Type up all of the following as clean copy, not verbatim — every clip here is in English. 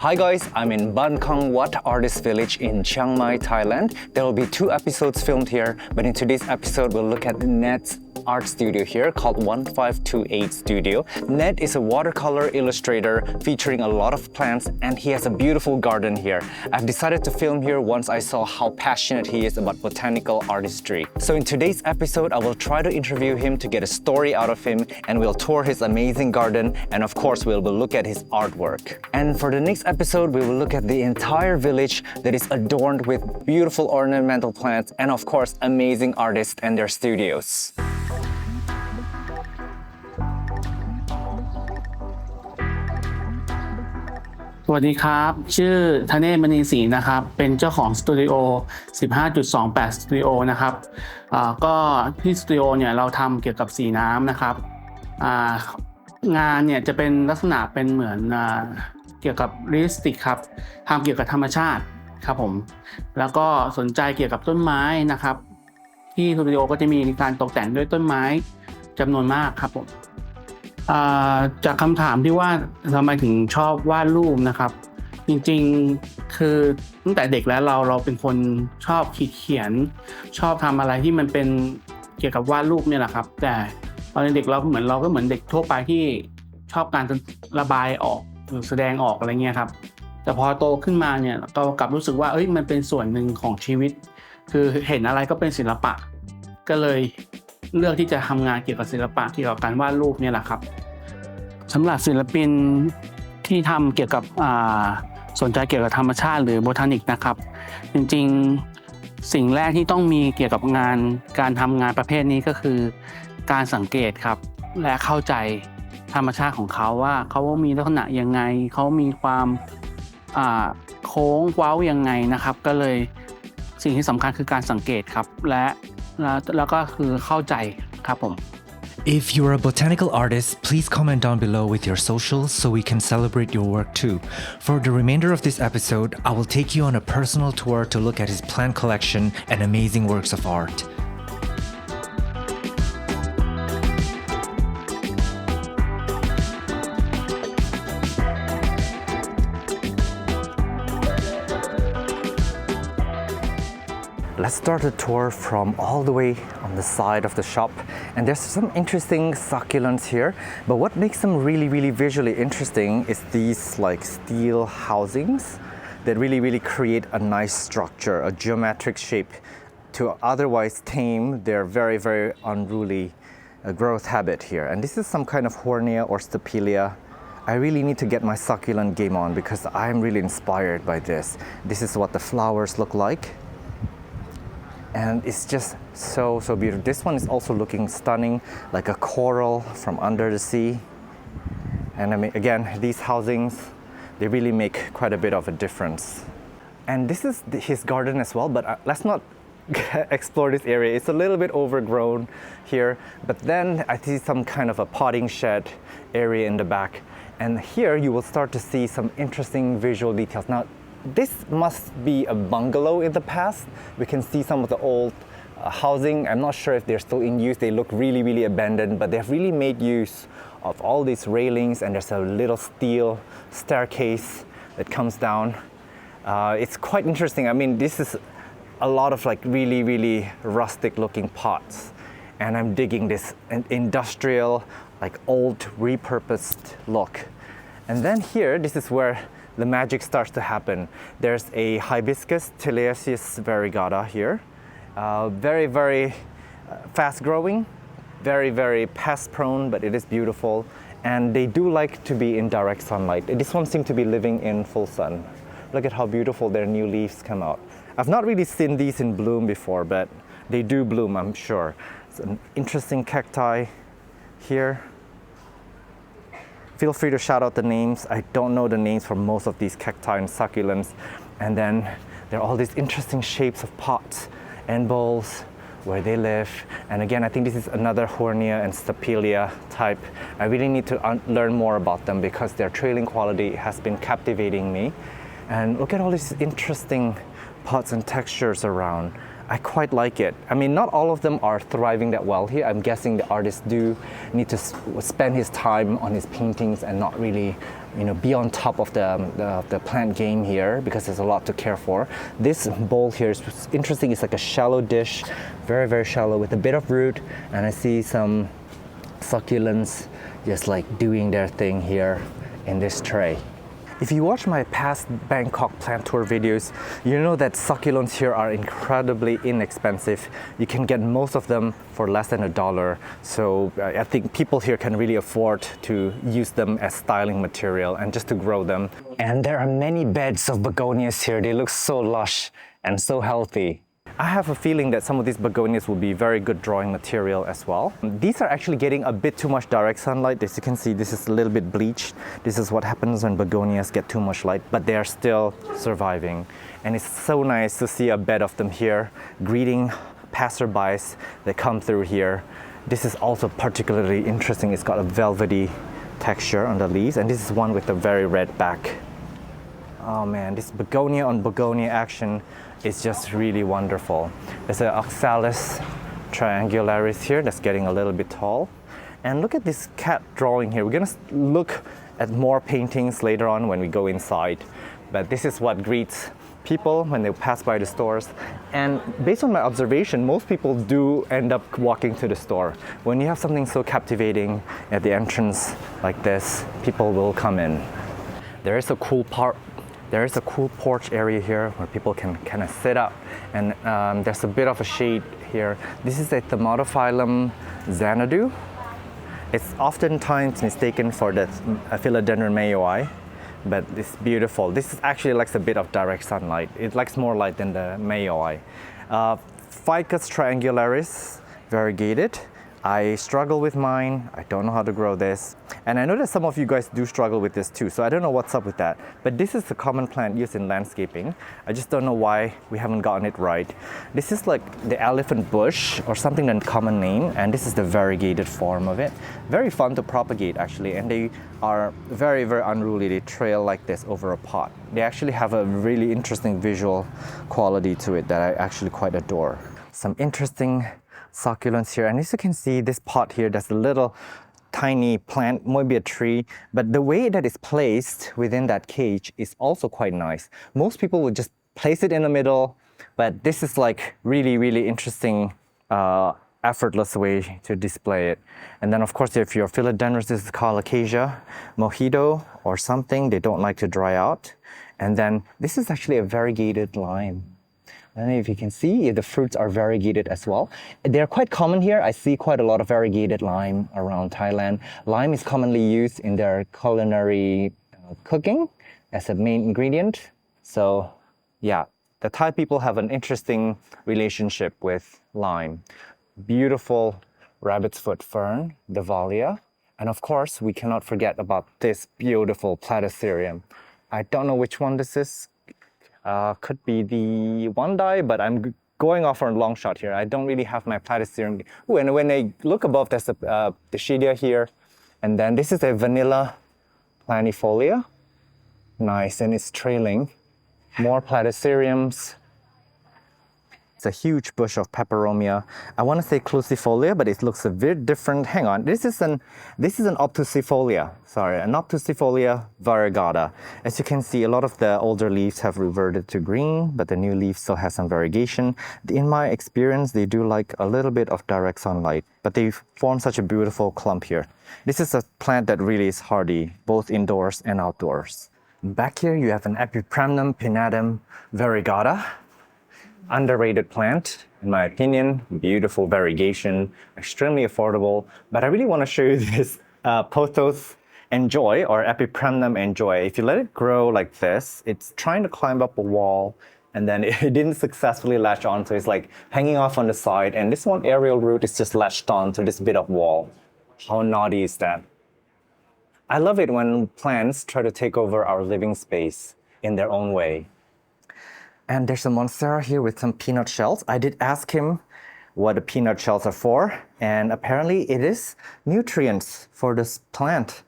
Hi guys, I'm in Ban Khong Wat Artist Village in Chiang Mai, Thailand. There will be 2 episodes filmed here, but in today's episode we'll look at Ned's art studio here called 1528 Studio. Ned is a watercolor illustrator featuring a lot of plants, and he has a beautiful garden here. I've decided to film here once I saw how passionate he is about botanical artistry. So in today's episode, I will try to interview him to get a story out of him, and we'll tour his amazing garden, and of course we'll look at his artwork. And for the next episode, we will look at the entire village that is adorned with beautiful ornamental plants and of course amazing artists and their studios. สวัสดีครับชื่อธเนศ มณีศรีนะครับเป็นเจ้าของสตูดิโอ 15.28 สตูดิโอนะครับก็ที่สตูดิโอเนี่ยเราทำเกี่ยวกับสีน้ำนะครับงานเนี่ยจะเป็นลักษณะเป็นเหมือนเกี่ยวกับเรียลลิสติกครับทำเกี่ยวกับธรรมชาติครับผมแล้วก็สนใจเกี่ยวกับต้นไม้นะครับที่สตูดิโอก็จะมีการตกแต่งด้วยต้นไม้จำนวนมากครับผมจากคำถามที่ว่าทำไมถึงชอบวาดรูปนะครับจริงๆคือตั้งแต่เด็กแล้วเราเป็นคนชอบเขียนชอบทำอะไรที่มันเป็นเกี่ยวกับวาดรูปเนี่ยแหละครับแต่ตอนเด็กเราก็เหมือนเด็กทั่วไปที่ชอบการระบายออกหรือแสดงออกอะไรเงี้ยครับแต่พอโตขึ้นมาเนี่ยเรากลับรู้สึกว่ามันเป็นส่วนหนึ่งของชีวิตคือเห็นอะไรก็เป็นศิลปะก็เลยเลือกที่จะทำงานเกี่ยวกับศิลปะเกี่ยวกับการวาดรูปเนี่ยแหละครับสำหรับศิลปินที่ทำเกี่ยวกับสนใจเกี่ยวกับธรรมชาติหรือโบทานิกนะครับจริงๆสิ่งแรกที่ต้องมีเกี่ยวกับการทำงานประเภทนี้ก็คือการสังเกตครับและเข้าใจธรรมชาติของเขาว่าเขามีลักษณะยังไงเขามีความโค้งเว้ายังไงนะครับก็เลยสิ่งที่สำคัญคือการสังเกตครับแล้วก็คือเข้าใจครับผม If you're a botanical artist, please comment down below with your socials so we can celebrate your work too. For the remainder of this episode, I will take you on a personal tour to look at his plant collection and amazing works of art. Let's start the tour from all the way on the side of the shop, and there's some interesting succulents here, but what makes them really visually interesting is these like steel housings that really create a nice structure, a geometric shape to otherwise tame their very unruly growth habit here. And this is some kind of Hornia or Stapelia. I really need to get my succulent game on because I'm really inspired by this. This is what the flowers look like. And it's just so beautiful. This one is also looking stunning, like a coral from under the sea. And I mean, again, these housings, they really make quite a bit of a difference. And this is his garden as well, but let's not explore this area. It's a little bit overgrown here, but then I see some kind of a potting shed area in the back. And here you will start to see some interesting visual details. Now, this must be a bungalow in the past. We can see some of the old housing. I'm not sure if they're still in use. They look really abandoned, but they've really made use of all these railings, and there's a little steel staircase that comes down. It's quite interesting. I mean, this is a lot of like really rustic looking pots, and I'm digging this industrial, like old repurposed look. And then here, this is where the magic starts to happen. There's a hibiscus, Teleaceous variegata here. Very fast growing, very pest prone, but it is beautiful. And they do like to be in direct sunlight. This one seems to be living in full sun. Look at how beautiful their new leaves come out. I've not really seen these in bloom before, but they do bloom, I'm sure. It's an interesting cacti here. Feel free to shout out the names. I don't know the names for most of these cacti and succulents. And then there are all these interesting shapes of pots and bowls where they live. And again, I think this is another Hornia and Stapelia type. I really need to learn more about them because their trailing quality has been captivating me. And look at all these interesting pots and textures around. I quite like it. I mean, not all of them are thriving that well here. I'm guessing the artist do need to spend his time on his paintings and not really, be on top of the plant game here because there's a lot to care for. This bowl here is interesting. It's like a shallow dish, very, very shallow with a bit of root, and I see some succulents just like doing their thing here in this tray. If you watch my past Bangkok plant tour videos, you know that succulents here are incredibly inexpensive. You can get most of them for less than $1. So I think people here can really afford to use them as styling material and just to grow them. And there are many beds of begonias here. They look so lush and so healthy. I have a feeling that some of these begonias will be very good drawing material as well. These are actually getting a bit too much direct sunlight. As you can see, this is a little bit bleached. This is what happens when begonias get too much light, but they are still surviving. And it's so nice to see a bed of them here, greeting passerbys that come through here. This is also particularly interesting. It's got a velvety texture on the leaves, and this is one with a very red back. Oh man, this begonia on begonia action is just really wonderful. There's an Oxalis triangularis here that's getting a little bit tall. And look at this cat drawing here. We're gonna look at more paintings later on when we go inside. But this is what greets people when they pass by the stores. And based on my observation, most people do end up walking to the store. When you have something so captivating at the entrance like this, people will come in. There is a cool porch area here where people can kind of sit up, and there's a bit of a shade here. This is a Thermophyllum Xanadu. It's oftentimes mistaken for the Philodendron mayoi, but it's beautiful. This actually likes a bit of direct sunlight. It likes more light than the mayoi. Ficus triangularis, variegated. I struggle with mine. I don't know how to grow this. And I know that some of you guys do struggle with this too, so I don't know what's up with that. But this is a common plant used in landscaping. I just don't know why we haven't gotten it right. This is like the elephant bush or something in common name, and this is the variegated form of it. Very fun to propagate actually, and they are very, very unruly. They trail like this over a pot. They actually have a really interesting visual quality to it that I actually quite adore. Some interesting succulents here, and as you can see, this pot here, there's a little tiny plant, maybe a tree, but the way that it's placed within that cage is also quite nice. Most people would just place it in the middle, but this is like really, really interesting, effortless way to display it. And then of course, if you're philodendrons, this is called Acacia mojito or something. They don't like to dry out. And then this is actually a variegated lime. I don't know if you can see, the fruits are variegated as well. They're quite common here. I see quite a lot of variegated lime around Thailand. Lime is commonly used in their culinary cooking as a main ingredient. So yeah, the Thai people have an interesting relationship with lime. Beautiful rabbit's foot fern, the Dahlia. And of course, we cannot forget about this beautiful Platycerium. I don't know which one this is. Could be the Wandai, but I'm going off on a long shot here. I don't really have my Platycerium. Ooh, and when I look above, there's the Shadia here. And then this is a Vanilla planifolia. Nice, and it's trailing. More Platyceriums. It's a huge bush of peperomia. I want to say crucifolia, but it looks a bit different. Hang on, this is an obtusifolia. Sorry, an obtusifolia variegata. As you can see, a lot of the older leaves have reverted to green, but the new leaves still have some variegation. In my experience, they do like a little bit of direct sunlight, but they form such a beautiful clump here. This is a plant that really is hardy, both indoors and outdoors. Back here, you have an Epipremnum pinnatum variegata. Underrated plant, in my opinion. Beautiful variegation, extremely affordable. But I really want to show you this Pothos Enjoy or Epipremnum Enjoy. If you let it grow like this, it's trying to climb up a wall and then it didn't successfully latch on, so it's like hanging off on the side. And this one aerial root is just latched on to this bit of wall. How naughty is that? I love it when plants try to take over our living space in their own way. And there's a Monstera here with some peanut shells. I did ask him what the peanut shells are for, and apparently it is nutrients for this plant.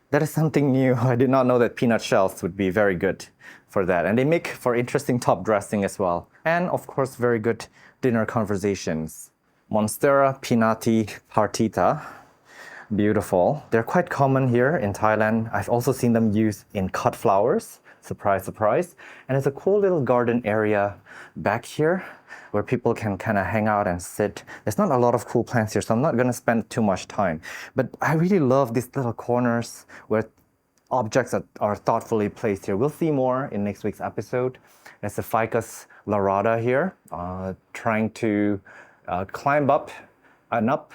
That is something new. I did not know that peanut shells would be very good for that. And they make for interesting top dressing as well. And of course, very good dinner conversations. Monstera pinnati partita. Beautiful. They're quite common here in Thailand. I've also seen them used in cut flowers. Surprise, surprise. And it's a cool little garden area back here where people can kind of hang out and sit. There's not a lot of cool plants here, so I'm not going to spend too much time. But I really love these little corners where objects are thoughtfully placed here. We'll see more in next week's episode. There's a Ficus lyrata here, trying to climb up and up.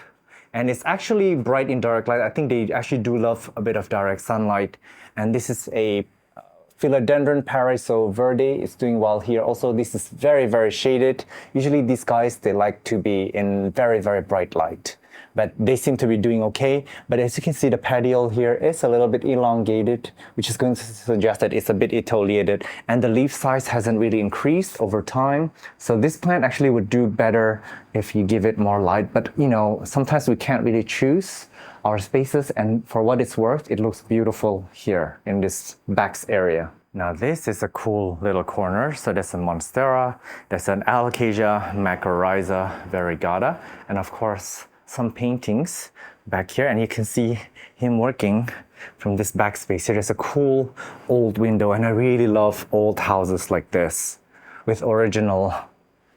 And it's actually bright in direct light. I think they actually do love a bit of direct sunlight. And this is a Philodendron Paraiso Verde. It's doing well here. Also, this is very, very shaded. Usually these guys, they like to be in very, very bright light. But they seem to be doing okay. But as you can see, the petiole here is a little bit elongated, which is going to suggest that it's a bit etiolated. And the leaf size hasn't really increased over time. So this plant actually would do better if you give it more light. But you know, sometimes we can't really choose our spaces. And for what it's worth, it looks beautiful here in this backs area. Now this is a cool little corner. So there's a Monstera, there's an Alocasia mycorrhiza variegata, and of course, some paintings back here, and you can see him working from this backspace here. There's a cool old window, and I really love old houses like this with original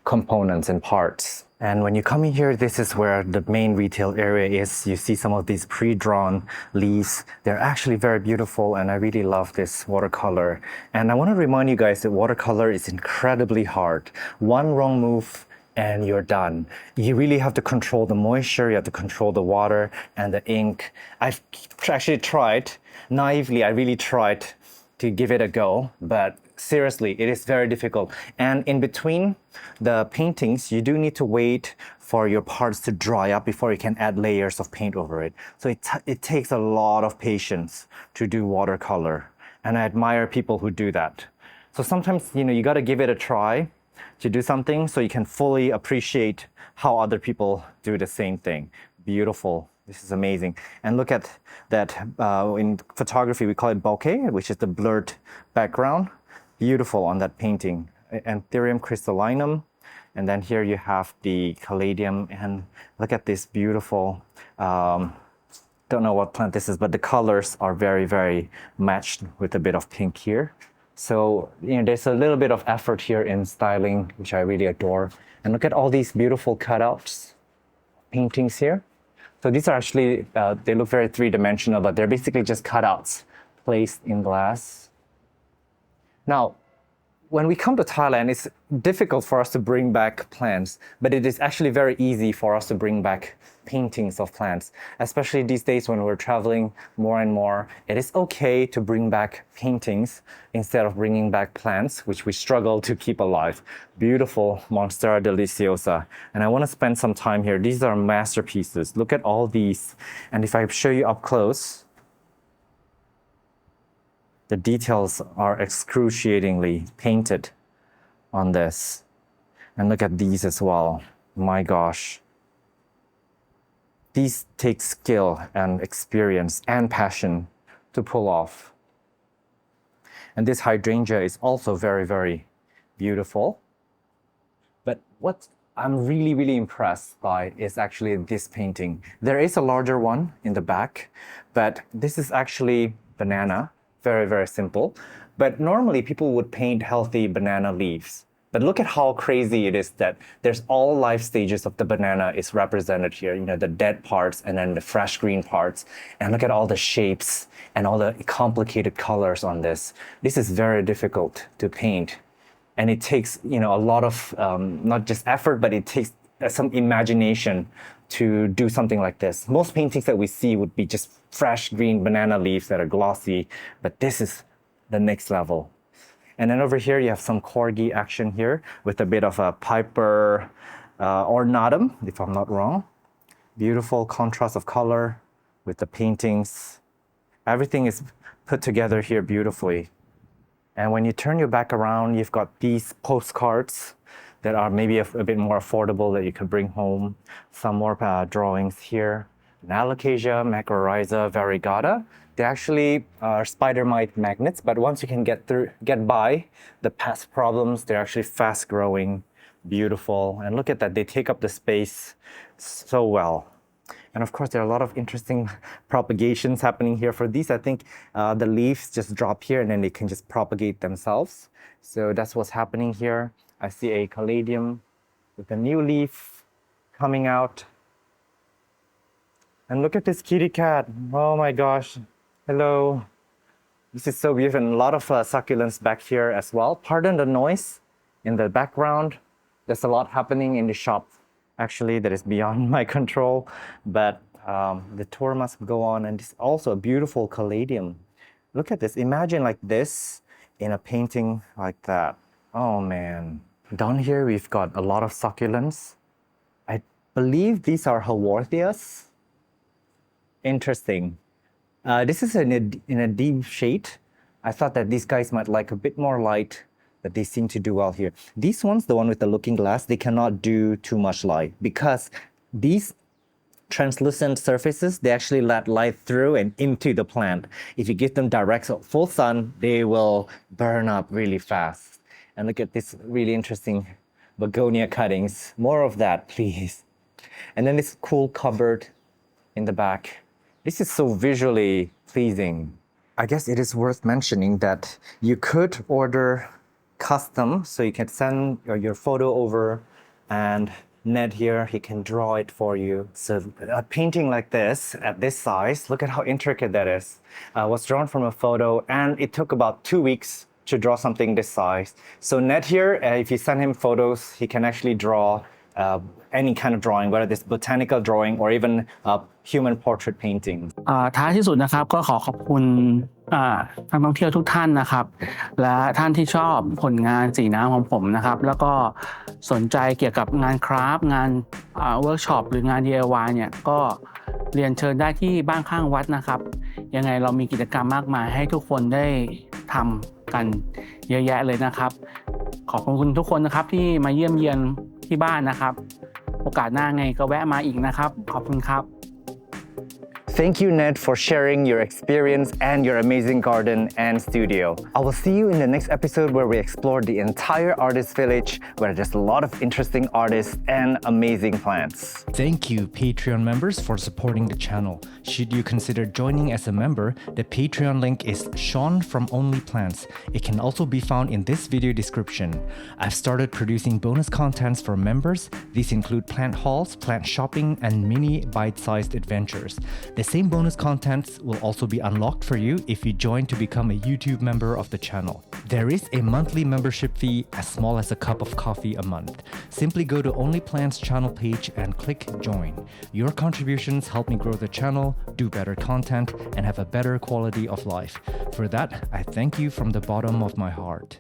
components and parts. And when you come in here, this is where the main retail area is. You see some of these pre-drawn leaves. They're actually very beautiful, and I really love this watercolor. And I want to remind you guys that watercolor is incredibly hard. One wrong move and you're done. You really have to control the moisture, you have to control the water and the ink. I've actually tried, naively, I really tried to give it a go, but seriously, it is very difficult. And in between the paintings, you do need to wait for your parts to dry up before you can add layers of paint over it. So it takes a lot of patience to do watercolor. And I admire people who do that. So sometimes, you gotta give it a try to do something so you can fully appreciate how other people do the same thing. Beautiful. This is amazing. And look at that. In photography, we call it bokeh, which is the blurred background. Beautiful on that painting. Anthurium crystallinum. And then here you have the caladium. And look at this beautiful, don't know what plant this is, but the colors are very, very matched with a bit of pink here. So, there's a little bit of effort here in styling, which I really adore. And look at all these beautiful cutouts, paintings here. So these are actually, they look very three-dimensional, but they're basically just cutouts placed in glass. Now, when we come to Thailand, it's difficult for us to bring back plants, but it is actually very easy for us to bring back paintings of plants, especially these days when we're traveling more and more. It is okay to bring back paintings instead of bringing back plants, which we struggle to keep alive. Beautiful Monstera deliciosa. And I want to spend some time here. These are masterpieces. Look at all these. And if I show you up close, the details are excruciatingly painted on this. And look at these as well. My gosh. These take skill and experience and passion to pull off. And this hydrangea is also very, very beautiful. But what I'm really, really impressed by is actually this painting. There is a larger one in the back, but this is actually banana. Very, very simple. But normally people would paint healthy banana leaves. But look at how crazy it is that there's all life stages of the banana is represented here. The dead parts and then the fresh green parts. And look at all the shapes and all the complicated colors on this. This is very difficult to paint. And it takes, a lot of, not just effort, but it takes some imagination to do something like this. Most paintings that we see would be just fresh green banana leaves that are glossy, but this is the next level. And then over here, you have some corgi action here with a bit of a Piper ornatum, if I'm not wrong. Beautiful contrast of color with the paintings. Everything is put together here beautifully. And when you turn your back around, you've got these postcards that are maybe a bit more affordable that you could bring home. Some more drawings here. and Alocasia mycorrhiza variegata. They actually are spider mite magnets, but once you can get by the pest problems, they're actually fast growing, beautiful. And look at that, they take up the space so well. And of course, there are a lot of interesting propagations happening here. For these, I think the leaves just drop here and then they can just propagate themselves. So that's what's happening here. I see a caladium with a new leaf coming out. And look at this kitty cat. Oh my gosh. Hello. This is so beautiful. And a lot of succulents back here as well. Pardon the noise in the background. There's a lot happening in the shop, actually, that is beyond my control. But the tour must go on. And this is also a beautiful caladium. Look at this. Imagine like this in a painting like that. Oh man. Down here, we've got a lot of succulents. I believe these are Haworthias. Interesting. This is in a deep shade. I thought that these guys might like a bit more light, but they seem to do well here. These ones, the one with the looking glass, they cannot do too much light because these translucent surfaces, they actually let light through and into the plant. If you give them direct full sun, they will burn up really fast. And look at this really interesting begonia cuttings. More of that, please. And then this cool cupboard in the back. This is so visually pleasing. I guess it is worth mentioning that you could order custom, so you can send your photo over and Ned here, he can draw it for you. So a painting like this, at this size, look at how intricate that is. Was drawn from a photo and it took about 2 weeks to draw something this size. So Ned here, if you send him photos, he can actually draw any kind of drawing, whether it's botanical drawing or even human portrait painting. ท้ายที่สุดนะครับก็ขอบคุณนักท่องเที่ยวทุกท่านนะครับและท่านที่ชอบผลงานสีน้ำของผมนะครับแล้วก็สนใจเกี่ยวกับงานคราฟต์งานเวิร์กช็อปหรืองาน DIY เนี่ยก็เรียนเชิญได้ที่บ้านข้างวัดนะครับยังไงเรามีกิจกรรมมากมายให้ทุกคนได้ทำกันเยอะแยะเลยนะครับขอบคุณทุกคนนะครับที่มาเยี่ยมเยียนที่บ้านนะครับโอกาสหน้าไงก็แวะมาอีกนะครับขอบคุณครับ Thank you, Ned, for sharing your experience and your amazing garden and studio. I will see you in the next episode where we explore the entire artist village, where there's a lot of interesting artists and amazing plants. Thank you, Patreon members, for supporting the channel. Should you consider joining as a member, the Patreon link is Sean from Only Plants. It can also be found in this video description. I've started producing bonus contents for members. These include plant hauls, plant shopping, and mini bite-sized adventures. The same bonus contents will also be unlocked for you if you join to become a YouTube member of the channel. There is a monthly membership fee as small as a cup of coffee a month. Simply go to Only Plants channel page and click join. Your contributions help me grow the channel, do better content, and have a better quality of life. For that, I thank you from the bottom of my heart.